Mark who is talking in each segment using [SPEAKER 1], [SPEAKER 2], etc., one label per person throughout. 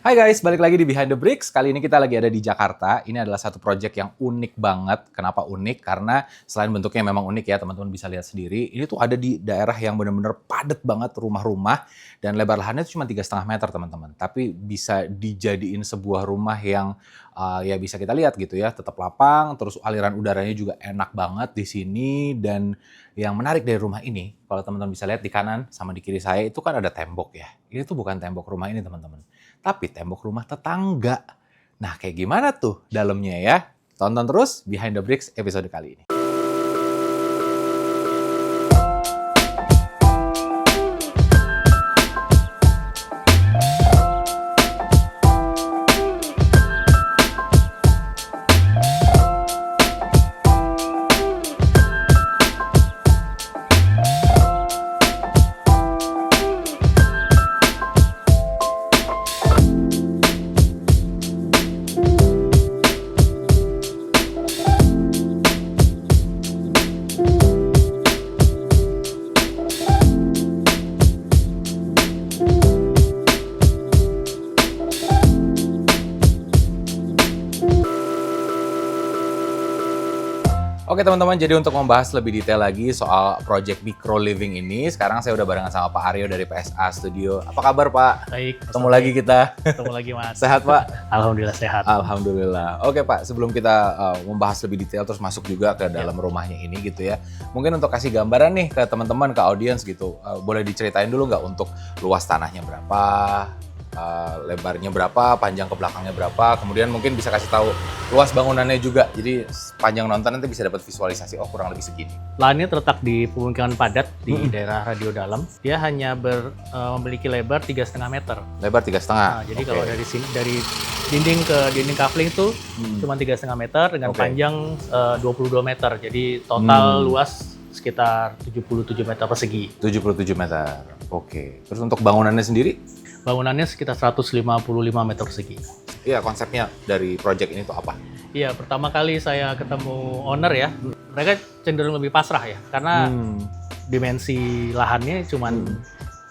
[SPEAKER 1] Hai guys, balik lagi di Behind the Bricks. Kali ini kita lagi ada di Jakarta. Ini adalah satu project yang unik banget. Kenapa unik? Karena selain bentuknya memang unik ya, teman-teman bisa lihat sendiri. Ini tuh ada di daerah yang benar-benar padat banget rumah-rumah. Dan lebar lahannya itu cuma 3,5 meter teman-teman. Tapi bisa dijadiin sebuah rumah yang ya bisa kita lihat gitu ya. Tetap lapang, terus aliran udaranya juga enak banget di sini. Dan yang menarik dari rumah ini, kalau teman-teman bisa lihat di kanan sama di kiri saya itu kan ada tembok ya. Ini tuh bukan tembok rumah ini teman-teman, tapi tembok rumah tetangga. Nah, kayak gimana tuh dalamnya ya? Tonton terus Behind the Bricks episode kali ini. Oke teman-teman, jadi untuk membahas lebih detail lagi soal project micro living ini, sekarang saya udah barengan sama Pak Aryo dari PSA Studio. Apa kabar Pak?
[SPEAKER 2] Baik.
[SPEAKER 1] Ketemu lagi kita.
[SPEAKER 2] Ketemu lagi Mas.
[SPEAKER 1] Sehat Pak?
[SPEAKER 2] Alhamdulillah sehat.
[SPEAKER 1] Alhamdulillah. Oke Pak, sebelum kita membahas lebih detail terus masuk juga ke dalam rumahnya ini gitu ya. Mungkin untuk kasih gambaran nih ke teman-teman, ke audiens gitu, boleh diceritain dulu nggak untuk luas tanahnya berapa? Lebarnya berapa, panjang ke belakangnya berapa, kemudian mungkin bisa kasih tahu luas bangunannya juga, jadi panjang nonton nanti bisa dapat visualisasi, oh kurang lebih segini.
[SPEAKER 2] Lahannya terletak di pemukiman padat di daerah Radio Dalam. Dia hanya memiliki lebar 3,5 meter.
[SPEAKER 1] Lebar 3,5.
[SPEAKER 2] Nah, jadi kalau dari sini, dari dinding ke dinding kafling itu cuma 3,5 meter dengan panjang 22 meter. Jadi total luas sekitar 77 meter persegi.
[SPEAKER 1] 77 meter. Oke. Terus untuk bangunannya sendiri?
[SPEAKER 2] Bangunannya sekitar 155 meter persegi.
[SPEAKER 1] Iya, konsepnya dari project ini tuh apa?
[SPEAKER 2] Iya, pertama kali saya ketemu owner ya, mereka cenderung lebih pasrah ya, karena dimensi lahannya cuma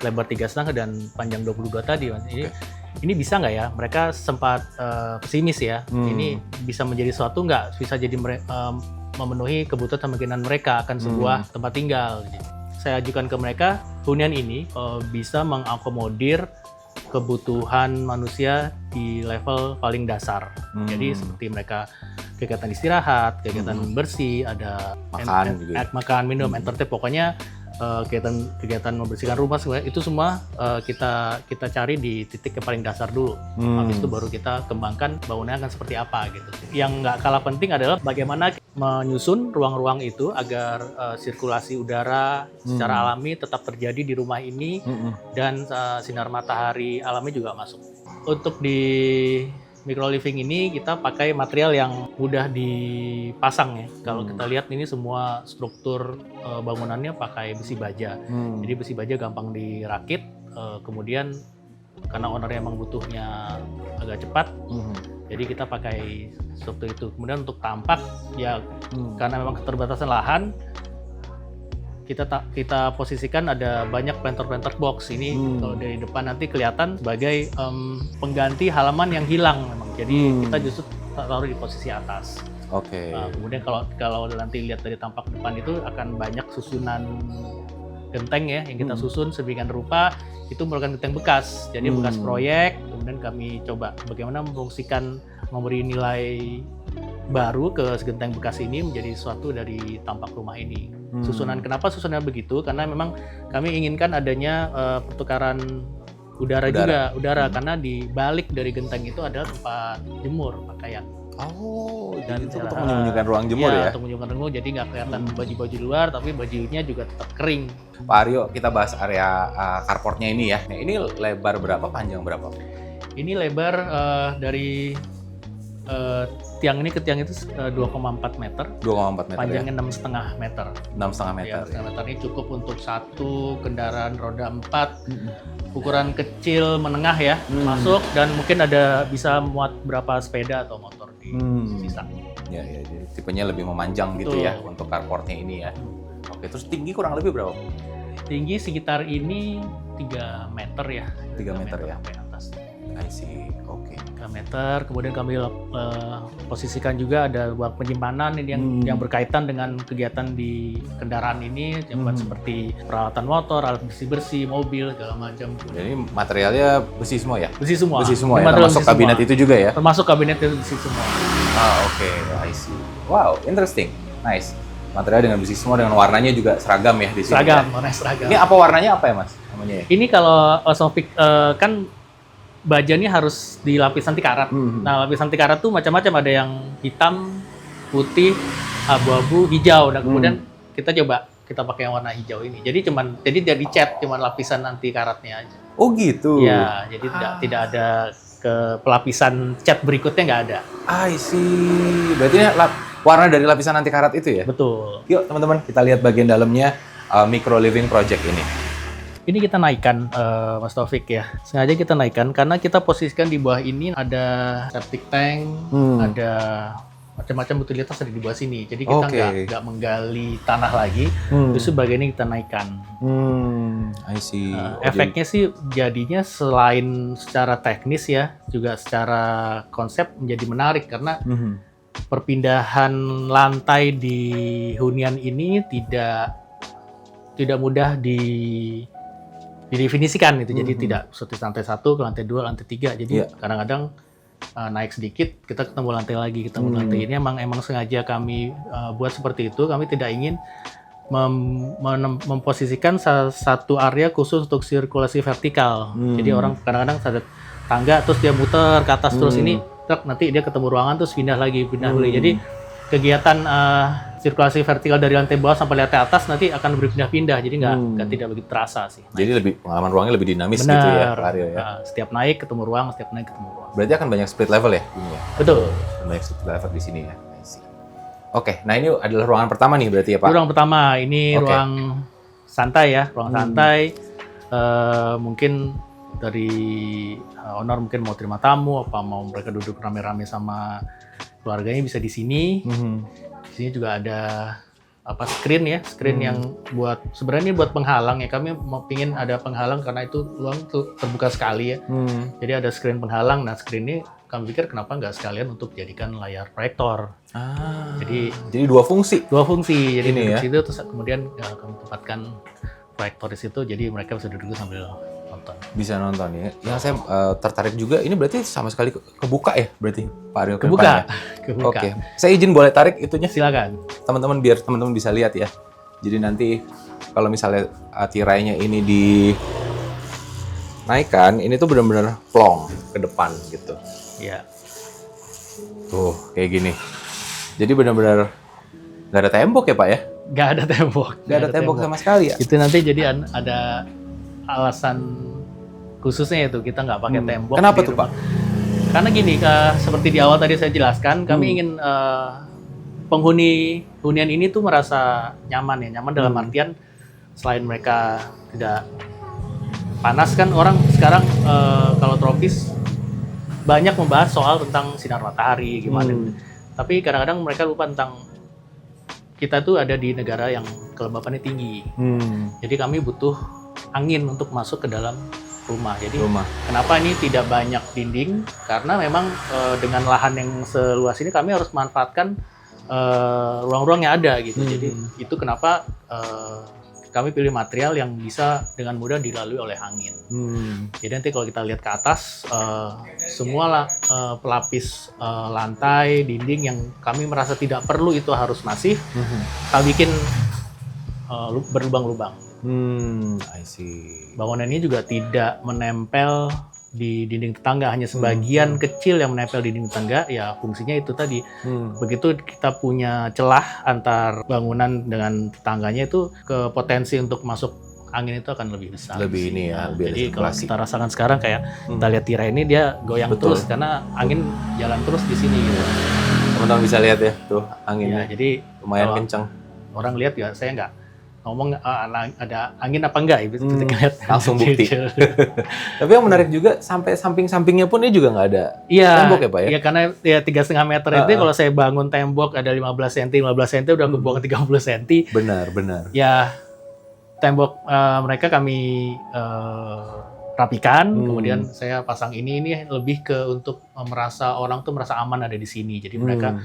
[SPEAKER 2] lebar 3,5 dan panjang 22 tadi. Ini bisa nggak ya? Mereka sempat pesimis ya. Ini bisa menjadi suatu nggak? Bisa jadi memenuhi kebutuhan dan keinginan mereka akan sebuah tempat tinggal. Saya ajukan ke mereka, hunian ini bisa mengakomodir kebutuhan manusia di level paling dasar. Jadi seperti mereka kegiatan istirahat, kegiatan bersih, ada makan, minum, entertain, pokoknya kegiatan membersihkan rumah itu semua kita cari di titik yang paling dasar dulu. Habis itu baru kita kembangkan bangunannya akan seperti apa gitu. Yang nggak kalah penting adalah bagaimana menyusun ruang-ruang itu agar sirkulasi udara secara alami tetap terjadi di rumah ini dan sinar matahari alami juga masuk. Untuk di micro living ini kita pakai material yang mudah dipasang ya. Kalau kita lihat ini semua struktur bangunannya pakai besi baja. Jadi besi baja gampang dirakit. Kemudian karena ownernya emang butuhnya agak cepat, jadi kita pakai struktur itu. Kemudian untuk tampak ya karena memang keterbatasan lahan, kita posisikan ada banyak planter box ini. Kalau dari depan nanti kelihatan sebagai pengganti halaman yang hilang memang. Jadi kita justru taruh di posisi atas.
[SPEAKER 1] Oke.
[SPEAKER 2] Nah, kemudian kalau nanti lihat dari tampak depan itu akan banyak susunan genteng ya yang kita susun sedemikian rupa, itu merupakan genteng bekas. Jadi bekas proyek. Kemudian kami coba bagaimana memfungsikan, memberi nilai baru ke genteng bekas ini menjadi suatu dari tampak rumah ini. Kenapa susunannya begitu? Karena memang kami inginkan adanya pertukaran udara. Karena di balik dari genteng itu ada tempat jemur pakaian. Oh,
[SPEAKER 1] dan itu untuk menyembunyikan ruang jemur ya?
[SPEAKER 2] Untuk menyembunyikan ruang, jadi nggak kelihatan baju-baju di luar, tapi bajunya juga tetap kering.
[SPEAKER 1] Pak Aryo, kita bahas area carportnya ini ya. Nah, ini lebar berapa, panjang berapa?
[SPEAKER 2] Ini lebar dari tiang ini ke tiang itu 2,4 meter.
[SPEAKER 1] 2,4 meter.
[SPEAKER 2] Panjangnya
[SPEAKER 1] ya?
[SPEAKER 2] 6,5 meter.
[SPEAKER 1] 6,5 meter.
[SPEAKER 2] Ya, 6,5 meter ini cukup untuk satu kendaraan roda 4. Ukuran kecil menengah ya, masuk, dan mungkin ada bisa muat berapa sepeda atau motor di sisa.
[SPEAKER 1] Ya, jadi tipenya lebih memanjang gitu ya untuk carportnya ini ya. Oke, terus tinggi kurang lebih berapa?
[SPEAKER 2] Tinggi sekitar ini 3 meter ya.
[SPEAKER 1] 3 meter ya.
[SPEAKER 2] Sampai atas.
[SPEAKER 1] I see. Oke.
[SPEAKER 2] 3 meter. Kemudian kami posisikan juga ada ruang penyimpanan ini yang berkaitan dengan kegiatan di kendaraan ini, seperti peralatan motor, alat bersih-bersih, mobil, segala macam.
[SPEAKER 1] Jadi materialnya besi semua ya?
[SPEAKER 2] Besi semua.
[SPEAKER 1] Besi semua
[SPEAKER 2] Ini
[SPEAKER 1] ya?
[SPEAKER 2] material
[SPEAKER 1] Termasuk
[SPEAKER 2] besi
[SPEAKER 1] kabinet
[SPEAKER 2] semua.
[SPEAKER 1] itu juga ya?
[SPEAKER 2] Termasuk kabinet itu besi semua.
[SPEAKER 1] Oke. I see. Wow, interesting. Nice. Material dengan besi semua, dengan warnanya juga seragam ya di sini.
[SPEAKER 2] Seragam,
[SPEAKER 1] Ya?
[SPEAKER 2] warnanya seragam.
[SPEAKER 1] Ini apa warnanya apa ya, Mas? Namanya ya?
[SPEAKER 2] Ini kalau Osmopic kan baja ini harus di lapisan anti karat. Nah, lapisan anti karat tuh macam-macam, ada yang hitam, putih, abu-abu, hijau. Dan kemudian kita pakai yang warna hijau ini. Jadi dia dicat cuman lapisan anti karatnya aja.
[SPEAKER 1] Oh gitu.
[SPEAKER 2] Ya, jadi tidak ada ke pelapisan cat berikutnya, nggak ada.
[SPEAKER 1] I see. Berarti ini warna dari lapisan anti karat itu ya?
[SPEAKER 2] Betul.
[SPEAKER 1] Yuk teman-teman, kita lihat bagian dalamnya micro living project ini.
[SPEAKER 2] Ini kita naikkan, Mas Taufik ya. Sengaja kita naikkan karena kita posisikan di bawah ini ada septic tank, ada macam-macam utilitas ada di bawah sini. Jadi kita nggak menggali tanah lagi, justru bagian ini kita naikkan.
[SPEAKER 1] I see.
[SPEAKER 2] Efeknya sih jadinya selain secara teknis ya, juga secara konsep menjadi menarik karena perpindahan lantai di hunian ini tidak mudah didefinisikan gitu. Jadi tidak seperti lantai 1 ke lantai 2, lantai 3. Jadi kadang-kadang naik sedikit kita ketemu lantai lagi, ketemu lantai ini. Emang sengaja kami buat seperti itu. Kami tidak ingin memposisikan satu area khusus untuk sirkulasi vertikal. Jadi orang kadang-kadang ada tangga terus dia muter ke atas terus ini nanti dia ketemu ruangan terus pindah lagi. Jadi kegiatan sirkulasi vertikal dari lantai bawah sampai lantai atas nanti akan berpindah-pindah. Jadi nggak tidak begitu terasa sih.
[SPEAKER 1] Jadi pengalaman ruangnya lebih dinamis.
[SPEAKER 2] Benar.
[SPEAKER 1] Gitu ya, Aryo ya.
[SPEAKER 2] Setiap naik ketemu ruang, setiap naik ketemu ruang.
[SPEAKER 1] Berarti akan banyak split level ya ini ya?
[SPEAKER 2] Betul.
[SPEAKER 1] Banyak split level di sini ya. Oke, nah ini adalah ruangan pertama nih berarti ya Pak?
[SPEAKER 2] Ruang pertama, ini ruang santai ya, ruang santai. Mungkin dari owner mungkin mau terima tamu, apa mau mereka duduk rame-rame sama keluarganya bisa di sini. Di sini juga ada screen ya, yang sebenarnya ini buat penghalang ya. Kami mau pingin ada penghalang karena itu ruang tuh terbuka sekali ya. Jadi ada screen penghalang. Nah screen ini kami pikir kenapa nggak sekalian untuk jadikan layar proyektor. Jadi
[SPEAKER 1] dua fungsi.
[SPEAKER 2] Jadi
[SPEAKER 1] ini
[SPEAKER 2] di
[SPEAKER 1] ya.
[SPEAKER 2] situ terus kemudian kami tempatkan proyektor di situ. Jadi mereka bisa duduk sambil nonton.
[SPEAKER 1] Bisa nonton ya. Yang saya tertarik juga ini berarti sama sekali kebuka ya berarti Pak Aryo ke
[SPEAKER 2] Kebuka.
[SPEAKER 1] depannya? Oke. Saya izin boleh tarik itunya?
[SPEAKER 2] Silakan.
[SPEAKER 1] Teman-teman biar teman-teman bisa lihat ya. Jadi nanti kalau misalnya tirainya ini dinaikkan, ini tuh benar-benar plong ke depan gitu.
[SPEAKER 2] Iya.
[SPEAKER 1] Tuh, kayak gini. Jadi benar-benar nggak ada tembok ya Pak ya?
[SPEAKER 2] Nggak ada tembok.
[SPEAKER 1] Nggak ada tembok sama sekali ya?
[SPEAKER 2] Itu nanti jadi ada alasan khususnya itu kita nggak pakai tembok.
[SPEAKER 1] Kenapa tuh Pak?
[SPEAKER 2] Karena gini, seperti di awal tadi saya jelaskan, kami ingin penghuni hunian ini tuh merasa nyaman ya. Nyaman dalam artian selain mereka tidak panas kan, orang sekarang kalau tropis banyak membahas soal tentang sinar matahari gimana. Tapi kadang-kadang mereka lupa tentang kita tuh ada di negara yang kelembapannya tinggi. Jadi kami butuh angin untuk masuk ke dalam rumah. Jadi kenapa ini tidak banyak dinding? Karena memang dengan lahan yang seluas ini kami harus manfaatkan ruang-ruang yang ada gitu. Jadi itu kenapa kami pilih material yang bisa dengan mudah dilalui oleh angin. Jadi nanti kalau kita lihat ke atas, semua pelapis lantai, dinding yang kami merasa tidak perlu itu harus masif, kami bikin berlubang-lubang.
[SPEAKER 1] I see.
[SPEAKER 2] Bangunan ini juga tidak menempel di dinding tetangga, hanya sebagian kecil yang menempel di dinding tetangga. Ya fungsinya itu tadi. Begitu kita punya celah antar bangunan dengan tetangganya, itu ke potensi untuk masuk angin itu akan lebih besar.
[SPEAKER 1] Lebih ini ya, lebih ada
[SPEAKER 2] jadi kalau
[SPEAKER 1] sirkulasi.
[SPEAKER 2] kita rasakan sekarang kayak kita lihat tirai ini dia goyang terus karena angin jalan terus di sini gitu.
[SPEAKER 1] Teman-teman bisa lihat ya tuh anginnya.
[SPEAKER 2] Ya, jadi
[SPEAKER 1] lumayan kencang.
[SPEAKER 2] Orang lihat ya, saya nggak ngomong ada angin apa enggak, itu lihat
[SPEAKER 1] langsung bukti. Tapi yang menarik juga sampai samping-sampingnya pun ini juga nggak ada tembok ya Pak ya?
[SPEAKER 2] Iya, karena ya 3,5 meter itu kalau saya bangun tembok ada 15 cm udah kebuang 30 cm.
[SPEAKER 1] Benar.
[SPEAKER 2] Ya tembok mereka kami rapikan, kemudian saya pasang ini lebih ke untuk orang tuh merasa aman ada di sini. Jadi mereka,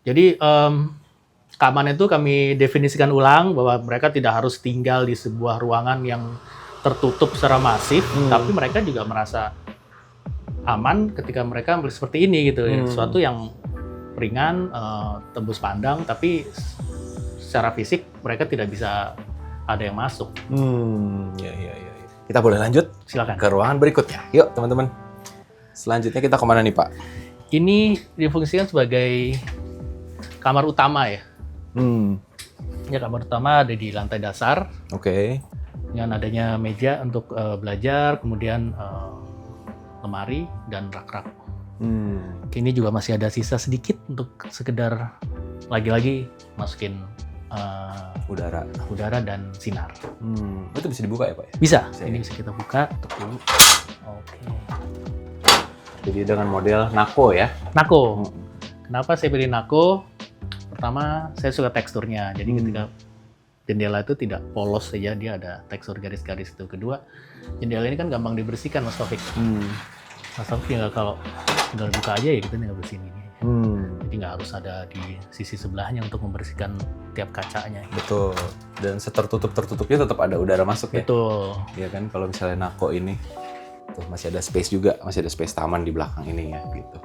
[SPEAKER 2] jadi keamanan itu kami definisikan ulang bahwa mereka tidak harus tinggal di sebuah ruangan yang tertutup secara masif, tapi mereka juga merasa aman ketika mereka beli seperti ini gitu. Sesuatu yang ringan, tembus pandang, tapi secara fisik mereka tidak bisa ada yang masuk.
[SPEAKER 1] Ya. Kita boleh lanjut?
[SPEAKER 2] Silakan.
[SPEAKER 1] Ke ruangan berikutnya. Yuk teman-teman. Selanjutnya kita kemana nih Pak?
[SPEAKER 2] Ini difungsikan sebagai kamar utama ya. Ya, kamar utama ada di lantai dasar.
[SPEAKER 1] Oke.
[SPEAKER 2] Dengan adanya meja untuk belajar, kemudian lemari dan rak-rak. Ini juga masih ada sisa sedikit untuk sekedar lagi-lagi masukin udara dan sinar.
[SPEAKER 1] Itu bisa dibuka ya Pak? Ya?
[SPEAKER 2] Bisa. Ini bisa kita buka. Tutup dulu. Oke.
[SPEAKER 1] Jadi dengan model Nako ya?
[SPEAKER 2] Nako. Kenapa saya pilih Nako? Pertama, saya suka teksturnya. Jadi ketika jendela itu tidak polos saja, dia ada tekstur garis-garis itu. Kedua, jendela ini kan gampang dibersihkan, Mas Taufik. Mas Taufik tinggal kalau tinggal buka aja ya, kita tinggal bersihin ini. Jadi nggak harus ada di sisi sebelahnya untuk membersihkan tiap kacanya.
[SPEAKER 1] Betul. Dan tertutupnya tetap ada udara masuk ya?
[SPEAKER 2] Betul.
[SPEAKER 1] Iya kan, kalau misalnya Nako ini tuh masih ada space juga, masih ada space taman di belakang ini ya gitu.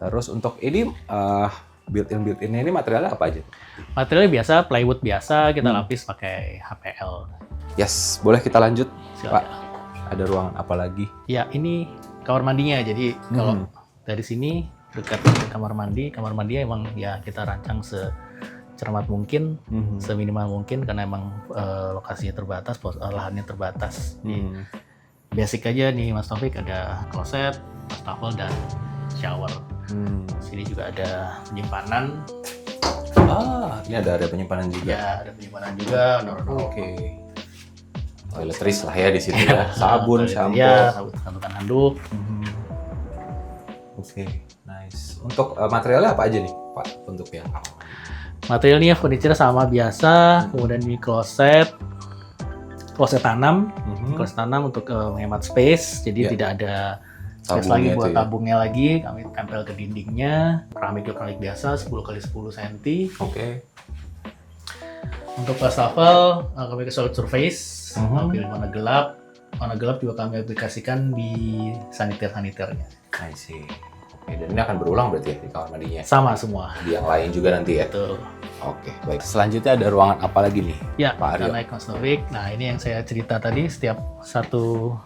[SPEAKER 1] Terus untuk ini built-innya ini materialnya apa aja?
[SPEAKER 2] Materialnya biasa, plywood biasa, kita lapis pakai HPL.
[SPEAKER 1] Yes, boleh kita lanjut,
[SPEAKER 2] Silakan.
[SPEAKER 1] Pak. Ada ruangan apa lagi?
[SPEAKER 2] Ya, ini kamar mandinya. Jadi kalau dari sini dekat dengan kamar mandi emang ya kita rancang secermat mungkin, seminimal mungkin karena emang lokasinya terbatas, lahannya terbatas. Basic aja nih Mas Taufik, ada kloset, wastafel dan shower. Sini juga ada penyimpanan.
[SPEAKER 1] Ini ada area penyimpanan juga.
[SPEAKER 2] Ya, ada penyimpanan juga.
[SPEAKER 1] Oke. Toiletries lah ya di sini ya. Sabun, shampoo.
[SPEAKER 2] Ya, sabun handuk.
[SPEAKER 1] Oke, nice. Untuk materialnya apa aja nih, Pak? Untuk yang
[SPEAKER 2] materialnya furniture sama biasa. Kemudian ini kloset tanam. Kloset tanam untuk menghemat space. Jadi tidak ada space lagi buat tabungnya lagi. Kami tempel ke dindingnya. Keramik biasa 10 x 10 cm.
[SPEAKER 1] Oke.
[SPEAKER 2] Untuk wastafel kami ke solid surface. Pilih warna gelap. Warna gelap juga kami aplikasikan di saniternya.
[SPEAKER 1] I see. Oke, dan ini akan berulang berarti ya di kamar mandinya?
[SPEAKER 2] Sama semua.
[SPEAKER 1] Di yang lain juga nanti ya?
[SPEAKER 2] Betul.
[SPEAKER 1] Oke, baik. Selanjutnya ada ruangan apa lagi nih?
[SPEAKER 2] Ya,
[SPEAKER 1] Pak Aryo?
[SPEAKER 2] kita naik Mas Taufik. Nah, ini yang saya cerita tadi, setiap satu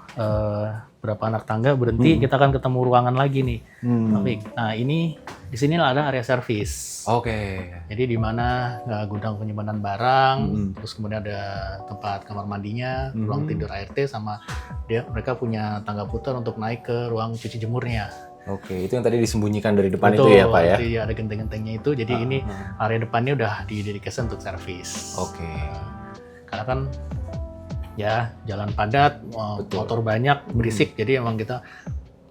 [SPEAKER 2] berapa anak tangga berhenti, kita akan ketemu ruangan lagi nih. Taufik. Nah, ini di sini ada area servis.
[SPEAKER 1] Oke.
[SPEAKER 2] Jadi di mana gudang penyimpanan barang, terus kemudian ada tempat kamar mandinya, ruang tidur ART, sama mereka punya tangga putar untuk naik ke ruang cuci jemurnya.
[SPEAKER 1] Oke, itu yang tadi disembunyikan dari depan
[SPEAKER 2] Betul,
[SPEAKER 1] itu ya Pak ya?
[SPEAKER 2] Jadi ada genteng-gentengnya itu, jadi ini area depannya udah didedikasi untuk servis.
[SPEAKER 1] Oke.
[SPEAKER 2] Karena kan ya jalan padat, motor banyak, berisik, jadi emang kita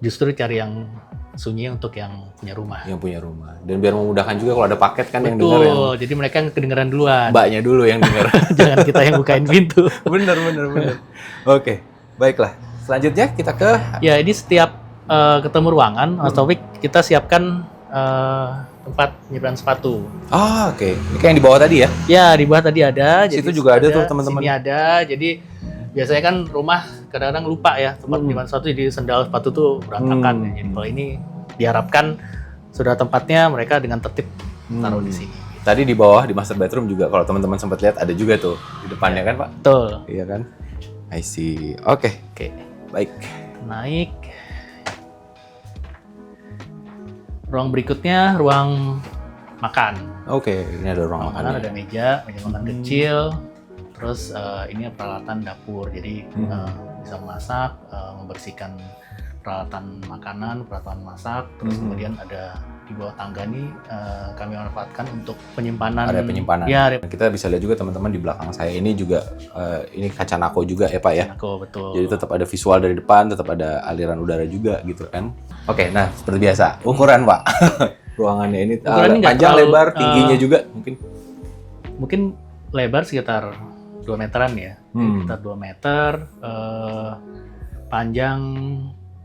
[SPEAKER 2] justru cari yang sunyi untuk yang punya rumah.
[SPEAKER 1] Yang punya rumah. Dan biar memudahkan juga kalau ada paket kan yang dengar
[SPEAKER 2] Betul, jadi mereka yang kedengeran duluan.
[SPEAKER 1] Mbaknya dulu yang dengar.
[SPEAKER 2] Jangan kita yang bukain pintu.
[SPEAKER 1] bener. Oke, baiklah. Selanjutnya kita ke...
[SPEAKER 2] Ya, ini setiap ketemu ruangan, Mas Taufik, kita siapkan tempat penyimpanan sepatu.
[SPEAKER 1] Oke. Ini kayak yang di bawah tadi ya?
[SPEAKER 2] Ya, di bawah tadi ada.
[SPEAKER 1] Situ juga ada tuh teman-teman.
[SPEAKER 2] Sini ada, jadi biasanya kan rumah kadang-kadang lupa ya tempat penyimpanan sepatu, jadi sendal sepatu tuh berantakan. Jadi kalau ini diharapkan sudah tempatnya, mereka dengan tertib taruh di sini.
[SPEAKER 1] Tadi di bawah di master bedroom juga kalau teman-teman sempat lihat ada juga tuh di depannya kan Pak?
[SPEAKER 2] Betul.
[SPEAKER 1] Iya kan? I see. Oke. Baik.
[SPEAKER 2] Naik. Ruang berikutnya ruang makan.
[SPEAKER 1] Oke, ini ada ruang makan.
[SPEAKER 2] Ada meja makan kecil. Terus ini peralatan dapur, jadi bisa memasak, membersihkan peralatan makanan, peralatan masak. Terus kemudian ada di bawah tangga nih kami manfaatkan untuk penyimpanan.
[SPEAKER 1] Area penyimpanan.
[SPEAKER 2] Ya,
[SPEAKER 1] kita bisa lihat juga teman-teman di belakang saya ini juga ini kaca Nako juga ya Pak ya.
[SPEAKER 2] Nako, betul.
[SPEAKER 1] Jadi tetap ada visual dari depan, tetap ada aliran udara juga gitu kan. Oke, nah seperti biasa ukuran Pak. Ruangannya ini panjang, lebar, tingginya juga
[SPEAKER 2] mungkin lebar sekitar 2 meteran ya. Sekitar 2 meter. panjang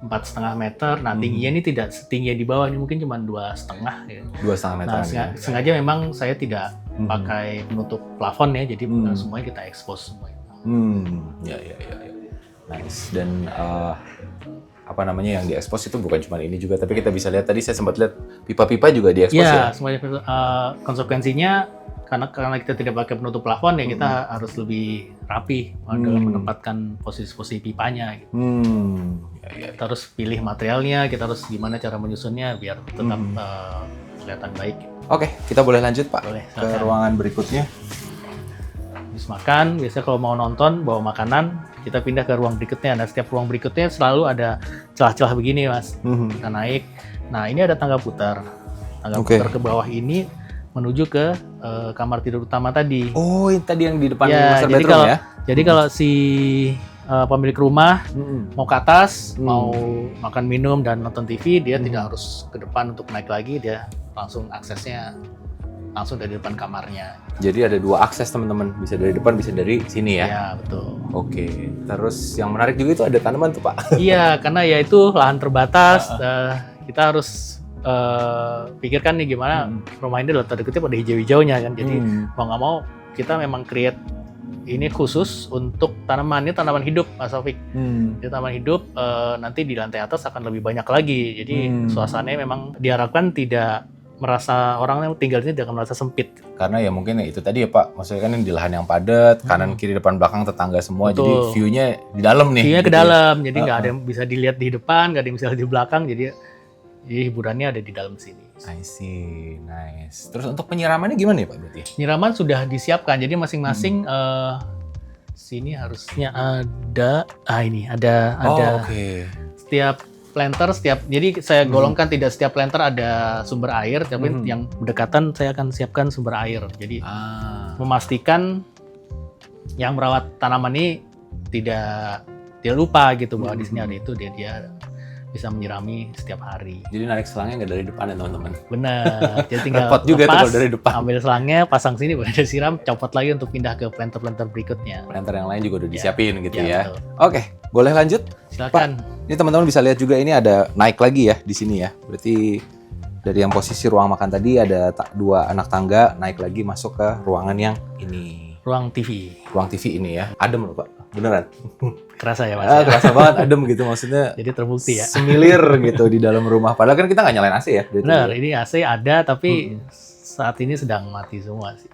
[SPEAKER 2] 4,5 meter. Nah, tingginya ini tidak setinggi yang di bawah, ini mungkin cuma 2,5 ya.
[SPEAKER 1] 2,5 meter.
[SPEAKER 2] Nah, sengaja memang saya tidak pakai penutup plafon ya, jadi semuanya kita expose semua.
[SPEAKER 1] Ya. Nice. Dan apa namanya yang diekspos itu bukan cuma ini juga, tapi kita bisa lihat tadi saya sempat lihat pipa-pipa juga diekspos ya.
[SPEAKER 2] Semuanya. Konsekuensinya karena kita tidak pakai penutup plafon ya kita harus lebih rapi dalam menempatkan posisi-posisi pipanya. Gitu. Kita harus pilih materialnya, kita harus gimana cara menyusunnya biar tetap kelihatan baik.
[SPEAKER 1] Oke, kita boleh lanjut Pak
[SPEAKER 2] Boleh,
[SPEAKER 1] ke ruangan berikutnya.
[SPEAKER 2] Habis makan, biasanya kalau mau nonton bawa makanan, kita pindah ke ruang berikutnya. Nah, setiap ruang berikutnya selalu ada celah-celah begini, Mas. Kita naik. Nah, ini ada tangga putar. Tangga putar ke bawah ini menuju ke kamar tidur utama tadi.
[SPEAKER 1] Oh, ini tadi yang di depan
[SPEAKER 2] ya,
[SPEAKER 1] master bedroom ya?
[SPEAKER 2] Jadi kalau si pemilik rumah mau ke atas, mau makan minum dan nonton TV, dia tidak harus ke depan untuk naik lagi, dia langsung aksesnya langsung dari depan kamarnya.
[SPEAKER 1] Jadi ada 2 akses teman-teman, bisa dari depan, bisa dari sini ya?
[SPEAKER 2] Iya, betul.
[SPEAKER 1] Oke, terus yang menarik juga itu ada tanaman tuh Pak?
[SPEAKER 2] Iya, karena ya itu lahan terbatas, kita harus pikirkan nih gimana rumah ini dalam tanda kutip ada hijau-hijaunya kan, jadi mau nggak mau kita memang create ini khusus untuk tanaman, ini tanaman hidup Mas Taufik. Jadi tanaman hidup nanti di lantai atas akan lebih banyak lagi, jadi suasananya memang diharapkan tidak merasa orang yang tinggal di sini tidak merasa sempit.
[SPEAKER 1] Karena ya mungkin ya itu tadi ya Pak, maksudnya kan ini di lahan yang padat, kanan kiri depan belakang tetangga semua,
[SPEAKER 2] Betul.
[SPEAKER 1] jadi view-nya di dalam nih.
[SPEAKER 2] View-nya ke dalam, jadi nggak ada yang bisa dilihat di depan, nggak ada yang bisa dilihat di belakang, jadi hiburannya ada di dalam sini.
[SPEAKER 1] I see, nice. Terus untuk penyiramannya gimana ya Pak berarti?
[SPEAKER 2] Penyiraman sudah disiapkan, jadi masing-masing sini harusnya ada, ini ada setiap planter, jadi saya golongkan tidak setiap planter ada sumber air, tapi yang berdekatan saya akan siapkan sumber air. Jadi memastikan yang merawat tanaman ini tidak lupa gitu bahwa di sini ada itu, dia bisa menyirami setiap hari.
[SPEAKER 1] Jadi narik selangnya nggak dari depan ya teman-teman?
[SPEAKER 2] Benar, jadi tinggal
[SPEAKER 1] repot juga tuh kalau dari depan.
[SPEAKER 2] Ambil selangnya, pasang sini, boleh disiram, copot lagi untuk pindah ke planter-planter berikutnya.
[SPEAKER 1] Planter yang lain juga udah disiapin gitu ya.
[SPEAKER 2] Betul.
[SPEAKER 1] Oke, boleh lanjut?
[SPEAKER 2] Silakan.
[SPEAKER 1] Pak, ini teman-teman bisa lihat juga ini ada naik lagi ya di sini ya. Berarti dari yang posisi ruang makan tadi ada 2 anak tangga naik lagi masuk ke ruangan yang ini.
[SPEAKER 2] Ruang TV.
[SPEAKER 1] Ruang TV ini ya. Adem loh Pak, beneran.
[SPEAKER 2] Kerasa ya Mas? Ya?
[SPEAKER 1] Kerasa banget adem gitu maksudnya.
[SPEAKER 2] Jadi terbukti ya.
[SPEAKER 1] Semilir gitu di dalam rumah. Padahal kan kita nggak nyalain AC ya.
[SPEAKER 2] Benar, ini AC ada tapi saat ini sedang mati semua sih.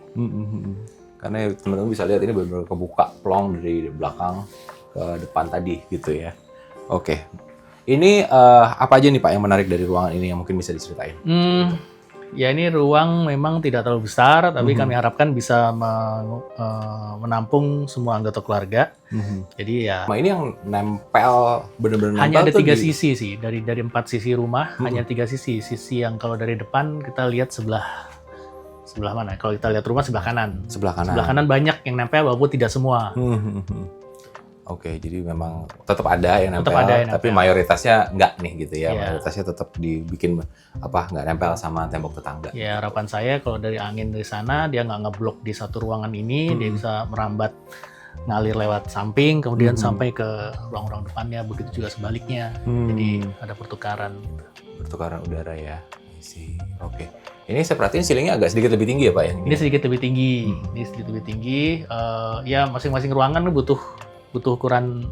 [SPEAKER 1] Karena teman-teman bisa lihat ini benar-benar kebuka plong dari belakang ke depan tadi gitu ya. Oke. Ini apa aja nih Pak yang menarik dari ruangan ini yang mungkin bisa diceritain?
[SPEAKER 2] Ya ini ruang memang tidak terlalu besar, tapi kami harapkan bisa menampung semua anggota keluarga. Jadi ya.
[SPEAKER 1] Nah, ini yang nempel benar-benar nempel.
[SPEAKER 2] Hanya ada 3 sisi sih dari 4 sisi rumah, hanya 3 sisi. Sisi yang kalau dari depan kita lihat sebelah mana? Kalau kita lihat rumah sebelah kanan.
[SPEAKER 1] Sebelah kanan.
[SPEAKER 2] Sebelah kanan banyak yang nempel walaupun tidak semua.
[SPEAKER 1] Oke, jadi memang tetap ada yang nempel, tapi mayoritasnya enggak nih gitu ya. Mayoritasnya tetap dibikin nggak nempel sama tembok tetangga.
[SPEAKER 2] Ya, harapan saya kalau dari angin dari sana dia nggak ngeblok di satu ruangan ini, dia bisa merambat ngalir lewat samping, kemudian sampai ke ruang-ruang depannya, begitu juga sebaliknya. Jadi ada pertukaran.
[SPEAKER 1] Pertukaran udara ya. Oke. Ini saya perhatiin ceilingnya agak sedikit lebih tinggi ya Pak ya?
[SPEAKER 2] Ini sedikit lebih tinggi. Ini sedikit lebih tinggi. Ya masing-masing ruangan butuh ukuran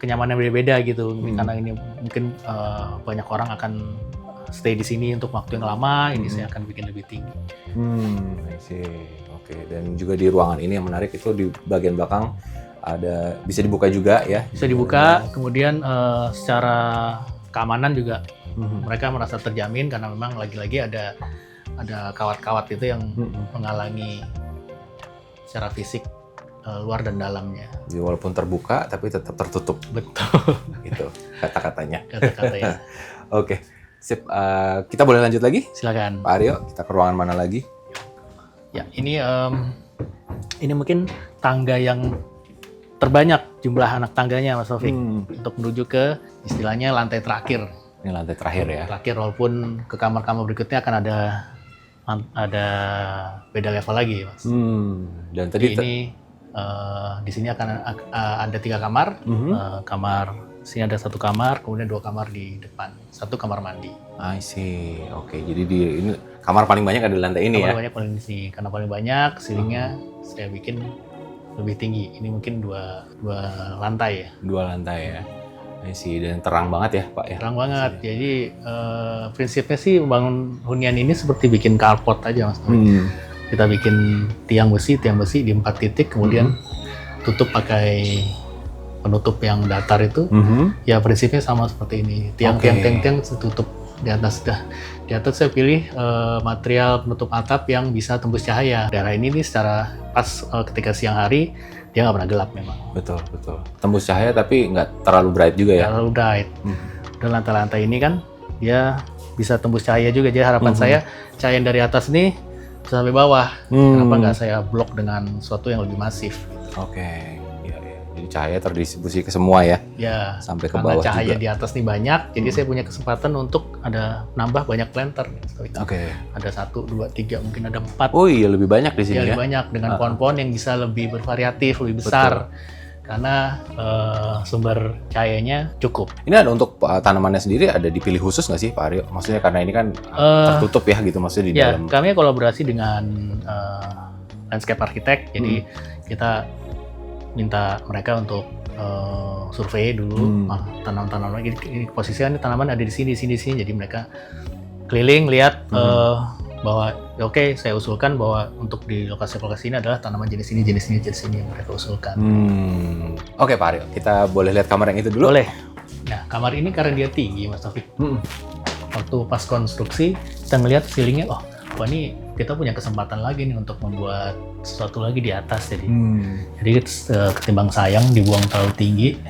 [SPEAKER 2] kenyamanan beda-beda gitu. Karena ini mungkin banyak orang akan stay di sini untuk waktu yang lama. Ini saya akan bikin lebih tinggi.
[SPEAKER 1] I see. Oke. Dan juga di ruangan ini yang menarik itu di bagian belakang ada bisa dibuka juga ya?
[SPEAKER 2] Bisa dibuka. Kemudian secara keamanan juga mereka merasa terjamin karena memang lagi-lagi ada kawat-kawat itu yang menghalangi secara fisik luar dan dalamnya.
[SPEAKER 1] Jadi walaupun terbuka tapi tetap tertutup.
[SPEAKER 2] Betul.
[SPEAKER 1] Gitu kata-katanya.
[SPEAKER 2] Kata-katanya.
[SPEAKER 1] Oke. Sip. Kita boleh lanjut lagi?
[SPEAKER 2] Silakan.
[SPEAKER 1] Pak Aryo, kita ke ruangan mana lagi?
[SPEAKER 2] Ya, ini mungkin tangga yang terbanyak jumlah anak tangganya Mas Taufik untuk menuju ke istilahnya lantai terakhir.
[SPEAKER 1] Ini lantai terakhir ya.
[SPEAKER 2] Terakhir, walaupun ke kamar-kamar berikutnya akan ada beda level lagi, Mas.
[SPEAKER 1] Dan tadi
[SPEAKER 2] ini di sini akan ada 3 kamar. Kamar sini ada 1 kamar, kemudian 2 kamar di depan, 1 kamar mandi.
[SPEAKER 1] I see. Oke, jadi ini kamar paling banyak ada di lantai ini
[SPEAKER 2] Kamar
[SPEAKER 1] ya?
[SPEAKER 2] banyak paling di sini, karena paling banyak ceilingnya saya bikin lebih tinggi. Ini mungkin dua lantai ya.
[SPEAKER 1] 2 lantai ya. I see. Dan terang banget ya Pak ya?
[SPEAKER 2] Terang banget. Jadi prinsipnya sih bangun hunian ini seperti bikin carport aja Mas. Kita bikin tiang besi di 4 titik, kemudian tutup pakai penutup yang datar itu. Ya prinsipnya sama seperti ini. Tiang-tiang tutup di atas dah. Di atas saya pilih material penutup atap yang bisa tembus cahaya. Daerah ini nih secara pas ketika siang hari dia nggak pernah gelap memang.
[SPEAKER 1] Betul. Tembus cahaya tapi nggak terlalu bright juga ya?
[SPEAKER 2] Terlalu bright. Dan lantai-lantai ini kan dia bisa tembus cahaya juga. Jadi harapan saya cahaya yang dari atas nih bisa sampai bawah. Kenapa nggak saya blok dengan sesuatu yang lebih masif?
[SPEAKER 1] Oke. Iya. Jadi cahaya terdistribusi ke semua ya?
[SPEAKER 2] Ya,
[SPEAKER 1] Sampai ke
[SPEAKER 2] karena
[SPEAKER 1] bawah
[SPEAKER 2] cahaya
[SPEAKER 1] juga.
[SPEAKER 2] di atas nih banyak, jadi saya punya kesempatan untuk nambah banyak lantern.
[SPEAKER 1] Oke.
[SPEAKER 2] Ada 1, 2, 3, mungkin ada 4.
[SPEAKER 1] Oh iya, lebih banyak di sini
[SPEAKER 2] Ya,
[SPEAKER 1] ya?
[SPEAKER 2] lebih banyak dengan pohon-pohon yang bisa lebih bervariatif, lebih besar. Karena sumber cahayanya cukup.
[SPEAKER 1] Ini ada untuk tanamannya sendiri ada dipilih khusus nggak sih Pak Aryo? Maksudnya karena ini kan tertutup ya gitu, maksudnya di
[SPEAKER 2] Ya,
[SPEAKER 1] dalam.
[SPEAKER 2] kami kolaborasi dengan landscape architect, jadi kita minta mereka untuk survei dulu tanaman-tanaman. Ini posisinya tanaman ada di sini, jadi mereka keliling lihat bahwa oke, saya usulkan bahwa untuk di lokasi-lokasi ini adalah tanaman jenis ini yang mereka usulkan.
[SPEAKER 1] Oke Pak Aryo, kita boleh lihat kamar yang itu dulu?
[SPEAKER 2] Boleh. Nah, kamar ini karena dia tinggi, Mas Taufik. Waktu pas konstruksi, kita ngelihat ceilingnya, wah ini kita punya kesempatan lagi nih untuk membuat sesuatu lagi di atas. Jadi ketimbang sayang dibuang terlalu tinggi,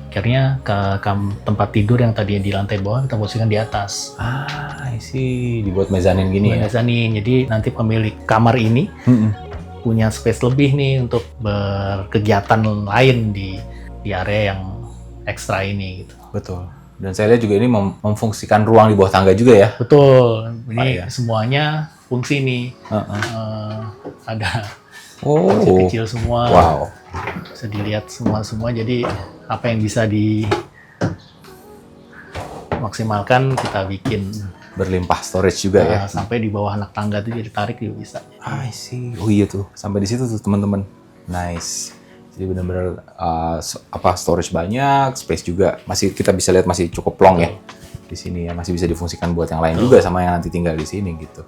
[SPEAKER 2] akhirnya ke tempat tidur yang tadinya di lantai bawah kita posisikan di atas.
[SPEAKER 1] I see. Dibuat mezanin gini ya?
[SPEAKER 2] Mezanin. Jadi nanti pemilik kamar ini punya space lebih nih untuk berkegiatan lain di area yang ekstra ini gitu.
[SPEAKER 1] Betul. Dan saya lihat juga ini memfungsikan ruang di bawah tangga juga ya?
[SPEAKER 2] Betul. Ini semuanya fungsi nih. Ada kecil semua.
[SPEAKER 1] Wow.
[SPEAKER 2] Bisa dilihat semua. Jadi apa yang bisa dimaksimalkan kita bikin.
[SPEAKER 1] Berlimpah storage juga ya?
[SPEAKER 2] Sampai di bawah anak tangga itu jadi tarik juga bisa.
[SPEAKER 1] I see. Oh iya tuh, sampai di situ tuh teman-teman. Nice. Jadi benar-benar storage banyak, space juga kita bisa lihat masih cukup long ya di sini ya, masih bisa difungsikan buat yang lain juga sama yang nanti tinggal di sini gitu.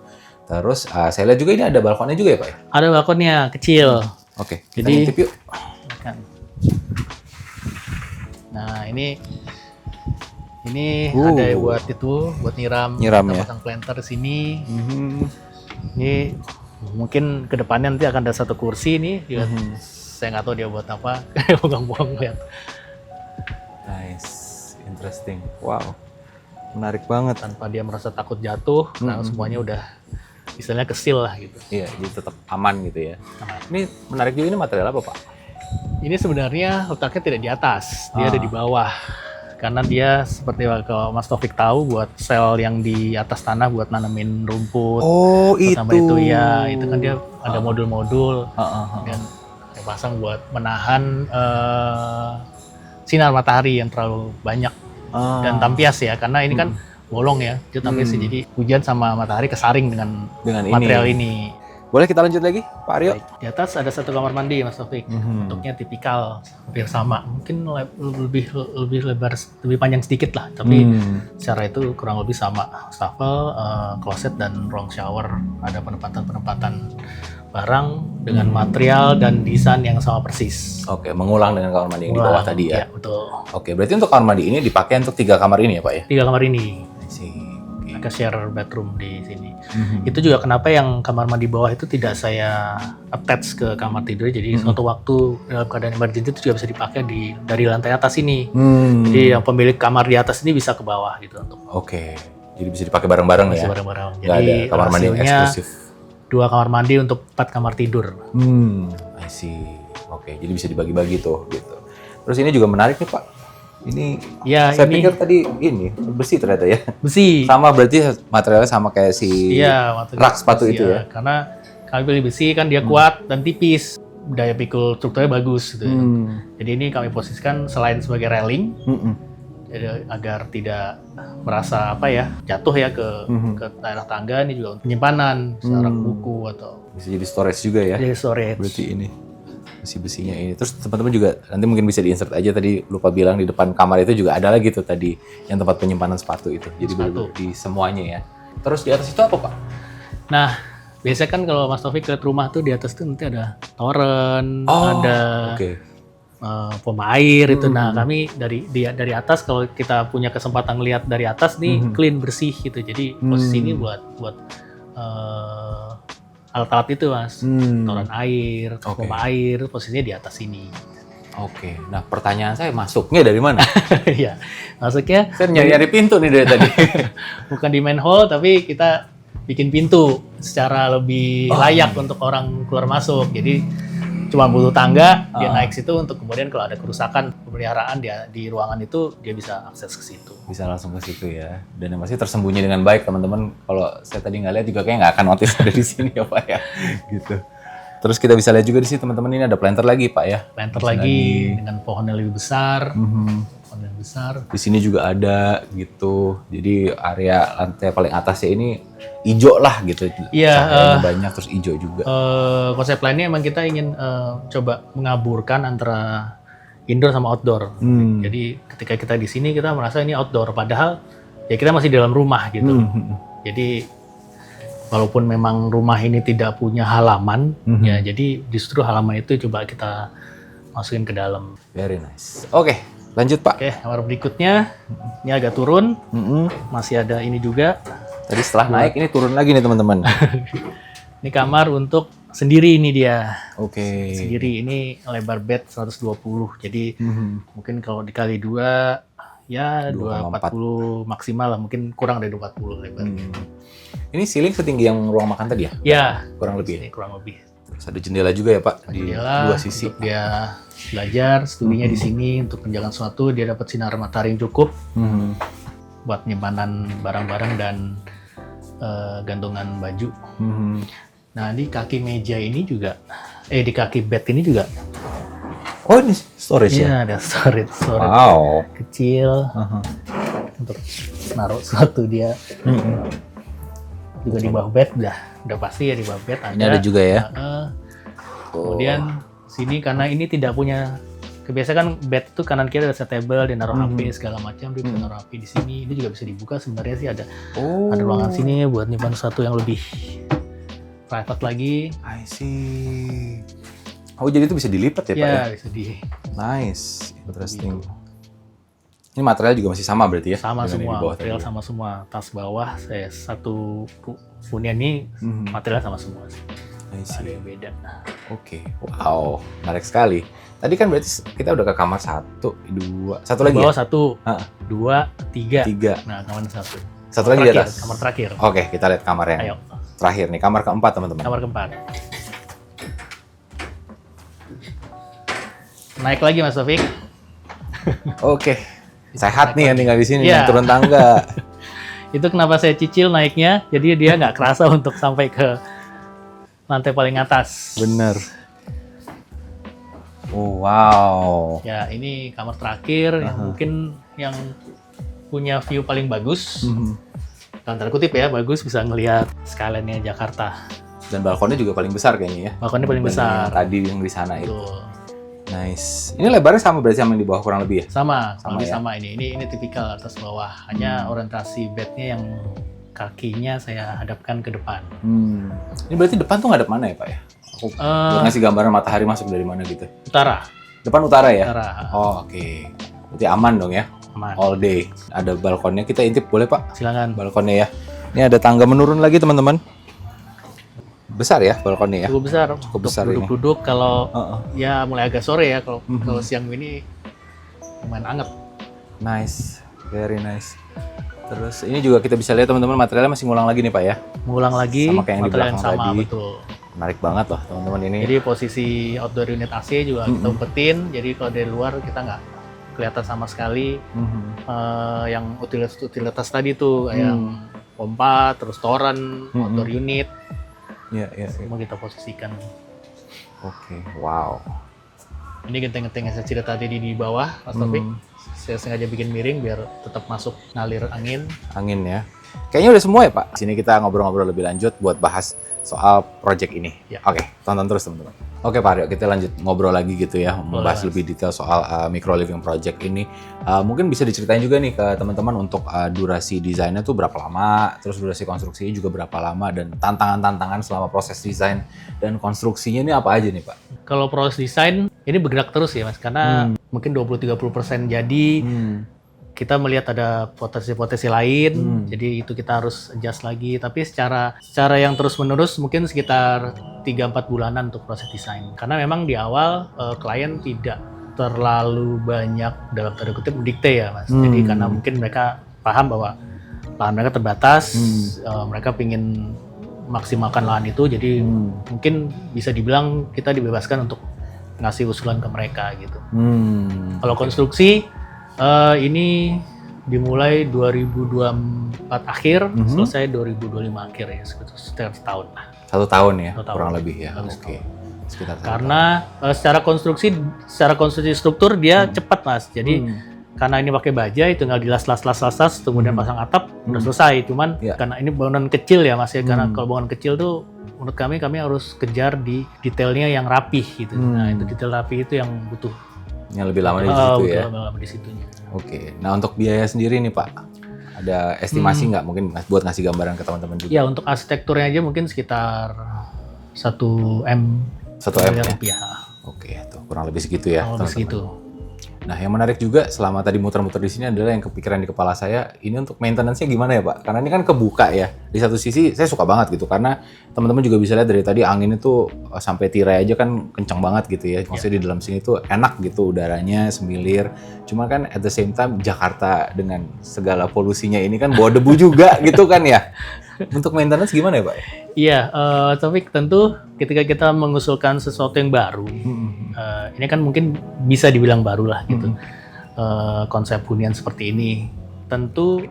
[SPEAKER 1] Terus saya lihat juga ini ada balkonnya juga ya Pak ya?
[SPEAKER 2] Ada balkonnya kecil.
[SPEAKER 1] Oke.
[SPEAKER 2] Jadi
[SPEAKER 1] Kita intip yuk.
[SPEAKER 2] Nah ini ada buat nyiram
[SPEAKER 1] ya.
[SPEAKER 2] pasang planter di sini. Ini mungkin kedepannya nanti akan ada 1 kursi nih. Saya nggak tahu dia buat apa. Buang-buang lihat.
[SPEAKER 1] Nice, interesting. Wow, menarik banget.
[SPEAKER 2] Tanpa dia merasa takut jatuh, karena semuanya udah istilahnya kesil lah gitu.
[SPEAKER 1] Iya, jadi tetap aman gitu ya.
[SPEAKER 2] Aman.
[SPEAKER 1] Ini menarik juga, ini material apa Pak?
[SPEAKER 2] Ini sebenarnya letaknya tidak di atas, dia ada di bawah. Karena dia seperti kalau Mas Taufik tahu, buat sel yang di atas tanah buat nanemin rumput.
[SPEAKER 1] Oh
[SPEAKER 2] Sama itu ya, itu kan dia ada modul-modul dan saya pasang buat menahan sinar matahari yang terlalu banyak dan tampias ya, karena ini kan bolong ya, itu tampias jadi hujan sama matahari kesaring dengan material ini.
[SPEAKER 1] Boleh kita lanjut lagi, Pak Aryo?
[SPEAKER 2] Baik. Di atas ada 1 kamar mandi, Mas Taufik. Bentuknya tipikal, hampir sama. Mungkin lebih lebar, lebih panjang sedikit lah, tapi secara itu kurang lebih sama. Wastafel, kloset, dan ruang shower. Ada penempatan barang dengan material dan desain yang sama persis.
[SPEAKER 1] Oke, mengulang dengan kamar mandi yang di bawah tadi ya?
[SPEAKER 2] Iya, betul.
[SPEAKER 1] Oke, berarti untuk kamar mandi ini dipakai untuk 3 kamar ini ya Pak ya?
[SPEAKER 2] 3 kamar ini.
[SPEAKER 1] Okay.
[SPEAKER 2] Mereka share bedroom di sini. Itu juga kenapa yang kamar mandi bawah itu tidak saya attach ke kamar tidur. Jadi suatu waktu dalam keadaan emergency itu juga bisa dipakai dari lantai atas ini. Jadi yang pemilik kamar di atas ini bisa ke bawah gitu untuk.
[SPEAKER 1] Oke. Jadi bisa dipakai bareng-bareng ya?
[SPEAKER 2] Bisa bareng-bareng.
[SPEAKER 1] Nggak
[SPEAKER 2] Jadi
[SPEAKER 1] ada kamar mandi yang eksklusif.
[SPEAKER 2] 2 kamar mandi untuk 4 kamar tidur.
[SPEAKER 1] I see. Oke, jadi bisa dibagi-bagi tuh gitu. Terus ini juga menarik nih Pak. Ini
[SPEAKER 2] ya,
[SPEAKER 1] saya pikir tadi ini besi ternyata ya.
[SPEAKER 2] Besi.
[SPEAKER 1] Sama berarti materialnya sama kayak si rak sepatu itu ya.
[SPEAKER 2] Karena kami pilih besi kan dia kuat dan tipis. Daya pikul strukturnya bagus gitu. Jadi ini kami posisikan selain sebagai railing, jadi agar tidak merasa jatuh ya ke daerah tangga. Ini juga untuk penyimpanan secara buku atau
[SPEAKER 1] Bisa jadi storage juga ya.
[SPEAKER 2] jadi storage.
[SPEAKER 1] Berarti ini besi-besinya ini. Terus teman-teman juga nanti mungkin bisa di-insert aja, tadi lupa bilang di depan kamar itu juga ada lagi tuh tadi yang tempat penyimpanan sepatu itu. Jadi bener-bener di semuanya ya. Terus di atas itu apa, Pak?
[SPEAKER 2] Nah, biasanya kan kalau Mas Taufik lihat rumah tuh di atas tuh nanti ada toren, ada pompa air itu. Nah, kami dari atas kalau kita punya kesempatan lihat dari atas nih clean, bersih gitu. Jadi posisi ini buat alat-alat itu, Mas. Toren air, pompa air, posisinya di atas sini.
[SPEAKER 1] Oke. Nah, pertanyaan saya, masuknya dari mana?
[SPEAKER 2] Iya. Masuknya
[SPEAKER 1] Saya nyari pintu nih dari tadi.
[SPEAKER 2] bukan di manhole, tapi kita bikin pintu secara lebih layak untuk orang keluar masuk. Jadi cuma butuh tangga, dia naik situ untuk kemudian kalau ada kerusakan pemeliharaan di ruangan itu dia bisa akses ke situ.
[SPEAKER 1] Bisa langsung ke situ ya. Dan yang pasti tersembunyi dengan baik, teman-teman. Kalau saya tadi nggak lihat juga kayak nggak akan notice ada di sini ya, Pak ya. Gitu. Terus kita bisa lihat juga di sini, teman-teman, ini ada planter lagi, Pak ya.
[SPEAKER 2] Planter lagi dengan pohon yang lebih besar. Pohon yang besar.
[SPEAKER 1] Di sini juga ada gitu. Jadi area lantai paling atasnya ini hijau lah gitu.
[SPEAKER 2] Iya.
[SPEAKER 1] Cahayanya banyak, terus hijau juga.
[SPEAKER 2] Konsep lainnya emang kita ingin coba mengaburkan antara indoor sama outdoor. Jadi ketika kita di sini kita merasa ini outdoor, padahal ya kita masih di dalam rumah gitu. Jadi walaupun memang rumah ini tidak punya halaman, ya jadi justru halaman itu coba kita masukin ke dalam.
[SPEAKER 1] Very nice. Oke, lanjut Pak.
[SPEAKER 2] Oke, kamar berikutnya ini agak turun, masih ada ini juga.
[SPEAKER 1] Tadi setelah naik ini turun lagi nih teman-teman.
[SPEAKER 2] Ini kamar untuk sendiri ini dia.
[SPEAKER 1] Oke.
[SPEAKER 2] Sendiri ini lebar bed 120. Jadi mungkin kalau dikali 2 ya 240 maksimal lah, mungkin kurang dari 240 lebarnya.
[SPEAKER 1] Ini ceiling setinggi yang ruang makan tadi ya?
[SPEAKER 2] Ya,
[SPEAKER 1] kurang lebih.
[SPEAKER 2] Ini kurang lebih.
[SPEAKER 1] Terus ada jendela juga ya Pak di
[SPEAKER 2] Jendela,
[SPEAKER 1] dua sisi.
[SPEAKER 2] untuk dia belajar, studinya di sini untuk menjaga sesuatu, dia dapat sinar matahari yang cukup buat penyimpanan barang-barang dan gantungan baju. Nah, di kaki meja ini juga, di kaki bed ini juga.
[SPEAKER 1] Oh, ini storage ya?
[SPEAKER 2] Iya, ada storage
[SPEAKER 1] Wow.
[SPEAKER 2] kecil untuk naruh sesuatu dia. Juga di bawah bed, udah pasti ya di bawah bed ada.
[SPEAKER 1] Ini ada juga ya?
[SPEAKER 2] Kemudian sini karena ini tidak punya, kebiasaan kan bed itu kanan kiri ada settable, dia naruh HP segala macam, dia bisa naruh HP di sini. Ini juga bisa dibuka sebenarnya sih, ada ruangan sini buat nyimpan sesuatu yang lebih private lagi.
[SPEAKER 1] I see. Oh, jadi itu bisa dilipat ya Pak ya?
[SPEAKER 2] Ya, bisa di.
[SPEAKER 1] Nice, interesting. Ini material juga masih sama berarti ya?
[SPEAKER 2] Sama
[SPEAKER 1] dengan yang
[SPEAKER 2] semua,
[SPEAKER 1] di bawah
[SPEAKER 2] material
[SPEAKER 1] tadi ya?
[SPEAKER 2] sama semua. Tas bawah, satu hunian ini material sama semua.
[SPEAKER 1] I see.
[SPEAKER 2] Ada yang beda.
[SPEAKER 1] Oke, wow, menarik sekali. Tadi kan berarti kita udah ke kamar 1, 2, satu lagi
[SPEAKER 2] Bawah
[SPEAKER 1] ya?
[SPEAKER 2] 1, 2, 3.
[SPEAKER 1] 3.
[SPEAKER 2] Nah, kamar 1.
[SPEAKER 1] Satu lagi di atas?
[SPEAKER 2] Kamar terakhir.
[SPEAKER 1] Oke, kita lihat kamar yang
[SPEAKER 2] Ayo,
[SPEAKER 1] terakhir nih, kamar keempat teman-teman.
[SPEAKER 2] kamar keempat. Naik lagi Mas Taufik.
[SPEAKER 1] Oke, sehat nih yang tinggal di sini,
[SPEAKER 2] Iya.
[SPEAKER 1] yang turun tangga.
[SPEAKER 2] Itu kenapa saya cicil naiknya, jadi dia nggak kerasa untuk sampai ke lantai paling atas.
[SPEAKER 1] Bener. Oh, wow.
[SPEAKER 2] Ya, ini kamar terakhir yang mungkin yang punya view paling bagus. Dalam tanda kutip ya, bagus, bisa ngelihat skyline-nya Jakarta.
[SPEAKER 1] Dan balkonnya juga paling besar kayaknya ya.
[SPEAKER 2] Balkonnya paling
[SPEAKER 1] Dibanding
[SPEAKER 2] besar.
[SPEAKER 1] yang tadi yang di sana itu.
[SPEAKER 2] Betul.
[SPEAKER 1] Nice. Ini lebarnya sama berarti sama yang di bawah kurang lebih ya?
[SPEAKER 2] Sama
[SPEAKER 1] ya?
[SPEAKER 2] sama ini. Ini tipikal atas bawah. Hanya orientasi bednya yang kakinya saya hadapkan ke depan.
[SPEAKER 1] Ini berarti depan tuh ngadep mana ya Pak ya? Aku buat ngasih gambaran matahari masuk dari mana gitu.
[SPEAKER 2] Utara.
[SPEAKER 1] Depan utara ya?
[SPEAKER 2] Utara.
[SPEAKER 1] Oh, oke. Berarti aman dong ya?
[SPEAKER 2] Aman.
[SPEAKER 1] All day. Ada balkonnya, kita intip boleh Pak?
[SPEAKER 2] Silakan.
[SPEAKER 1] Balkonnya ya. Ini ada tangga menurun lagi teman-teman. Besar ya balkonnya ya?
[SPEAKER 2] Cukup besar.
[SPEAKER 1] Cukup
[SPEAKER 2] Untuk
[SPEAKER 1] besar ini.
[SPEAKER 2] duduk-duduk kalau
[SPEAKER 1] Heeh.
[SPEAKER 2] ya mulai agak sore ya, kalau siang ini lumayan anget.
[SPEAKER 1] Nice, very nice. Terus ini juga kita bisa lihat teman-teman, materialnya masih ngulang lagi nih Pak ya.
[SPEAKER 2] Mengulang lagi
[SPEAKER 1] Sama kayak yang di
[SPEAKER 2] material yang
[SPEAKER 1] belakang
[SPEAKER 2] sama,
[SPEAKER 1] tadi.
[SPEAKER 2] betul.
[SPEAKER 1] Menarik banget loh teman-teman ini.
[SPEAKER 2] Jadi posisi outdoor unit AC juga kita umpetin, jadi kalau dari luar kita nggak kelihatan sama sekali. Yang utilitas tadi tuh, yang pompa, terus toren, outdoor unit,
[SPEAKER 1] Iya, iya.
[SPEAKER 2] semua kita posisikan.
[SPEAKER 1] Oke, wow.
[SPEAKER 2] Ini genteng-genteng yang saya cerita tadi di bawah, Mas Taufik. Saya sengaja bikin miring biar tetap masuk ngalir angin.
[SPEAKER 1] Angin ya. Kayaknya udah semua ya Pak. Sini kita ngobrol-ngobrol lebih lanjut buat bahas soal project ini.
[SPEAKER 2] Ya.
[SPEAKER 1] Oke, tonton terus teman-teman. Oke Pak Aryo, kita lanjut ngobrol lagi gitu ya, membahas lebih detail soal micro living project ini. Mungkin bisa diceritain juga nih ke teman-teman untuk durasi desainnya tuh berapa lama, terus durasi konstruksinya juga berapa lama, dan tantangan-tantangan selama proses desain dan konstruksinya ini apa aja nih Pak?
[SPEAKER 2] Kalau proses desain ini bergerak terus ya Mas, karena mungkin 20-30% jadi. Kita melihat ada potensi-potensi lain, jadi itu kita harus adjust lagi. Tapi secara yang terus-menerus mungkin sekitar 3-4 bulanan untuk proses desain. Karena memang di awal klien tidak terlalu banyak dalam tanda kutip dikte ya Mas. Jadi karena mungkin mereka paham bahwa lahan mereka terbatas, mereka ingin maksimalkan lahan itu, jadi mungkin bisa dibilang kita dibebaskan untuk ngasih usulan ke mereka gitu. Kalau konstruksi, ini dimulai 2024 akhir, selesai 2025 akhir ya, sekitar setahun lah.
[SPEAKER 1] 1 tahun ya,
[SPEAKER 2] 1 tahun.
[SPEAKER 1] kurang lebih ya.
[SPEAKER 2] Lebih
[SPEAKER 1] Oke. Sekitar 1
[SPEAKER 2] Karena secara konstruksi struktur dia cepat Mas. Jadi karena ini pakai baja, itu tinggal dilas, kemudian pasang atap, udah selesai. Cuman karena ini bangunan kecil ya Mas ya, karena kalau bangunan kecil tuh menurut kami harus kejar di detailnya yang rapih gitu. Nah itu detail rapih itu yang butuh
[SPEAKER 1] yang lebih lama di situ ya.
[SPEAKER 2] Lebih lama di situnya.
[SPEAKER 1] Oke. Nah untuk biaya sendiri nih Pak, ada estimasi nggak mungkin buat ngasih gambaran ke teman-teman juga?
[SPEAKER 2] Ya untuk arsitekturnya aja mungkin sekitar 1 M.
[SPEAKER 1] 1 M ya?
[SPEAKER 2] Rupiah.
[SPEAKER 1] Oke, tuh kurang lebih segitu ya.
[SPEAKER 2] Kurang lebih segitu.
[SPEAKER 1] Nah, yang menarik juga selama tadi muter-muter di sini adalah yang kepikiran di kepala saya, ini untuk maintenance-nya gimana ya, Pak? Karena ini kan kebuka ya. Di satu sisi saya suka banget gitu, karena teman-teman juga bisa lihat dari tadi angin itu sampai tirai aja kan kencang banget gitu ya. Maksudnya di dalam sini tuh enak gitu udaranya, semilir. Cuma kan at the same time Jakarta dengan segala polusinya ini kan bawa debu juga gitu kan ya. Untuk maintenance gimana ya, Pak?
[SPEAKER 2] Iya, tapi tentu ketika kita mengusulkan sesuatu yang baru, ini kan mungkin bisa dibilang baru lah gitu. Konsep hunian seperti ini, tentu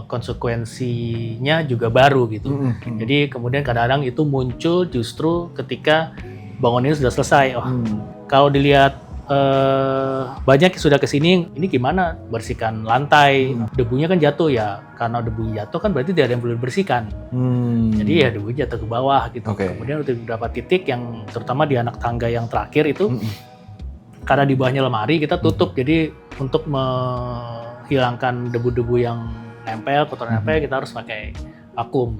[SPEAKER 2] konsekuensinya juga baru gitu. Jadi kemudian kadang-kadang itu muncul justru ketika bangunan ini sudah selesai. Oh, kalau dilihat banyak yang sudah kesini, ini gimana bersihkan lantai, debunya kan jatuh ya, karena debu jatuh kan berarti tidak ada yang perlu dibersihkan. Jadi ya debu jatuh ke bawah gitu. Kemudian untuk beberapa titik yang terutama di anak tangga yang terakhir itu, karena di bawahnya lemari kita tutup, jadi untuk menghilangkan debu-debu yang nempel, kotoran nempel, kita harus pakai vakum.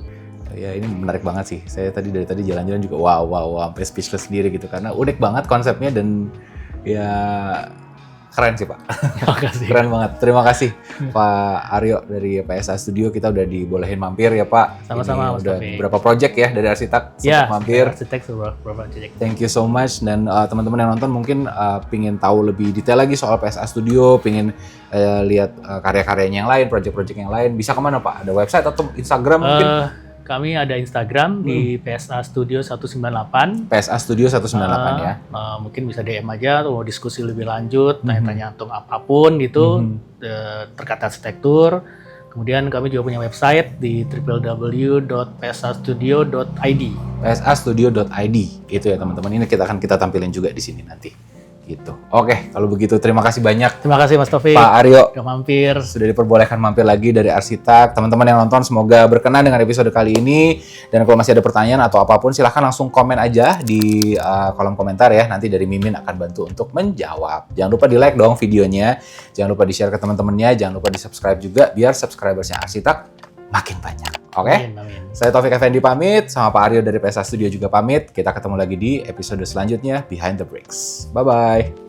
[SPEAKER 1] Ya ini menarik banget sih. Saya dari tadi jalan-jalan juga wow sampai speechless sendiri gitu karena unik banget konsepnya dan ya keren sih Pak.
[SPEAKER 2] Terima kasih.
[SPEAKER 1] Keren banget. Terima kasih Pak Aryo dari PSA Studio, kita udah dibolehin mampir ya Pak.
[SPEAKER 2] Sama-sama.
[SPEAKER 1] Ini udah beberapa project ya dari arsitek mampir.
[SPEAKER 2] Arsitek beberapa project.
[SPEAKER 1] Thank you so much, dan teman-teman yang nonton mungkin pingin tahu lebih detail lagi soal PSA Studio, pingin lihat karya-karyanya yang lain, project-project yang lain, bisa kemana Pak? Ada website atau Instagram mungkin?
[SPEAKER 2] Kami ada Instagram di PSA Studio 198.
[SPEAKER 1] PSA Studio 198 ya.
[SPEAKER 2] Mungkin bisa DM aja atau mau diskusi lebih lanjut, tanya-tanya untuk apapun gitu terkait arsitektur. Kemudian kami juga punya website di www.psastudio.id.
[SPEAKER 1] psastudio.id itu ya teman-teman. Ini kita tampilin juga di sini nanti. Gitu. Oke, kalau begitu terima kasih banyak.
[SPEAKER 2] Terima kasih Mas Taufik.
[SPEAKER 1] Pak Aryo.
[SPEAKER 2] Udah mampir.
[SPEAKER 1] Sudah diperbolehkan mampir lagi dari Arsitek. Teman-teman yang nonton semoga berkenan dengan episode kali ini. Dan kalau masih ada pertanyaan atau apapun silahkan langsung komen aja di kolom komentar ya. Nanti dari Mimin akan bantu untuk menjawab. Jangan lupa di like dong videonya. Jangan lupa di share ke teman-temannya. Jangan lupa di subscribe juga biar subscribersnya Arsitek makin banyak. Oke?
[SPEAKER 2] Amin.
[SPEAKER 1] Saya Taufik Effendi pamit, sama Pak Aryo dari PSA Studio juga pamit. Kita ketemu lagi di episode selanjutnya Behind the Bricks. Bye-bye.